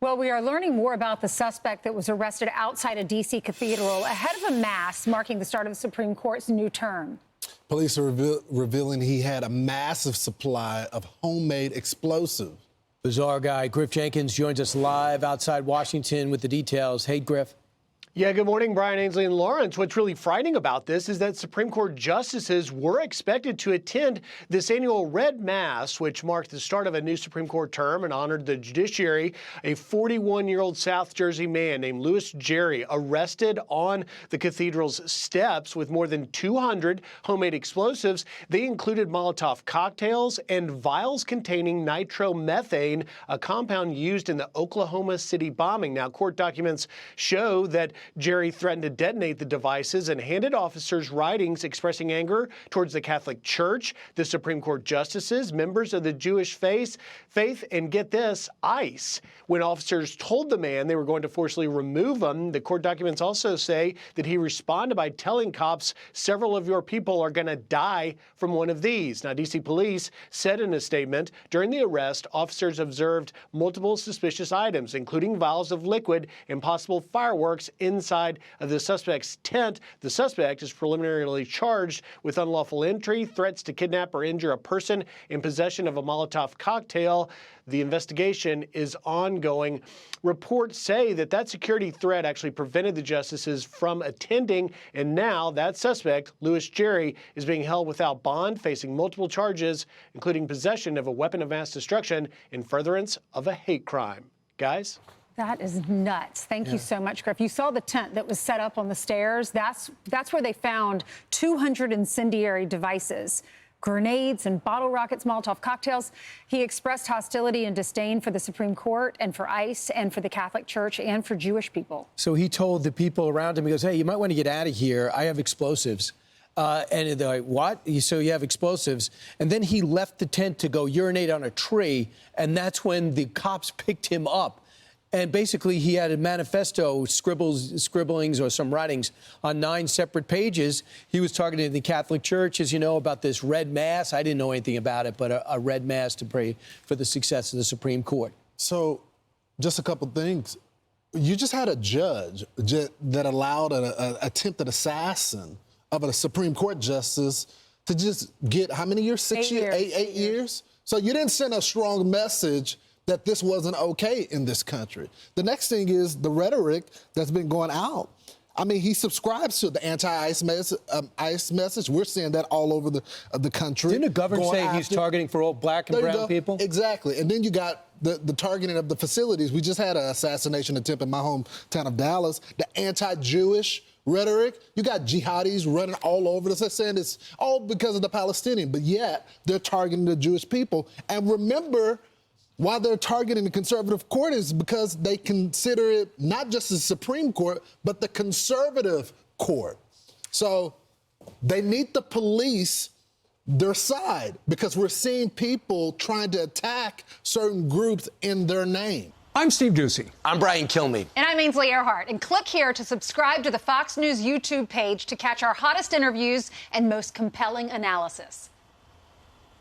Well, we are learning more about the suspect that was arrested outside a D.C. cathedral ahead of a mass marking the start of the Supreme Court's new term. Police are revealing he had a massive supply of homemade explosives. Bizarre guy Griff Jenkins joins us live outside Washington with the details. Hey, Griff. Yeah, good morning, Brian, Ainsley, and Lawrence. What's really frightening about this is that Supreme Court justices were expected to attend this annual Red Mass, which marked the start of a new Supreme Court term and honored the judiciary. A 41-year-old South Jersey man named Louis Jerry arrested on the cathedral's steps with more than 200 homemade explosives. They included Molotov cocktails and vials containing nitromethane, a compound used in the Oklahoma City bombing. Now, court documents show that Jerry threatened to detonate the devices and handed officers writings expressing anger towards the Catholic Church, the Supreme Court justices, members of the Jewish faith, and get this, ICE. When officers told the man they were going to forcibly remove him, the court documents also say that he responded by telling cops, "Several of your people are going to die from one of these." Now, D.C. police said in a statement, during the arrest, officers observed multiple suspicious items, including vials of liquid and possible fireworks inside of the suspect's tent. The suspect is preliminarily charged with unlawful entry, threats to kidnap or injure a person, in possession of a Molotov cocktail. The investigation is ongoing. Reports say that security threat actually prevented the justices from attending, and now that suspect, Louis Jerry, is being held without bond, facing multiple charges, including possession of a weapon of mass destruction and furtherance of a hate crime. Guys? That is nuts. Thank you so much, Griff. You saw the tent that was set up on the stairs. That's where they found 200 incendiary devices, grenades and bottle rockets, Molotov cocktails. He expressed hostility and disdain for the Supreme Court and for ICE and for the Catholic Church and for Jewish people. So he told the people around him, he goes, "Hey, you might want to get out of here. I have explosives." And they're like, "What? So you have explosives?" And then he left the tent to go urinate on a tree, and that's when the cops picked him up. And basically, he had a manifesto, scribblings or some writings on 9 separate pages. He was targeting the Catholic Church, as you know, about this Red Mass. I didn't know anything about it, but a Red Mass to pray for the success of the Supreme Court. So, just a couple things. You just had a judge that allowed an attempted assassin of a Supreme Court justice to just get how many years? 6 years? 8 years? So you didn't send a strong message that this wasn't okay in this country. The next thing is the rhetoric that's been going out. I mean, he subscribes to the anti-ICE message. We're seeing that all over the country. Didn't the governor say he's targeting for all black and brown people? Exactly. And then you got the targeting of the facilities. We just had an assassination attempt in my hometown of Dallas. The anti-Jewish rhetoric. You got jihadis running all over us. They're saying it's all because of the Palestinian, but yet they're targeting the Jewish people. And remember, why they're targeting the conservative court is because they consider it not just the Supreme Court, but the conservative court. So they need to police their side because we're seeing people trying to attack certain groups in their name. I'm Steve Doocy. I'm Brian Kilmeade. And I'm Ainsley Earhart. And click here to subscribe to the Fox News YouTube page to catch our hottest interviews and most compelling analysis.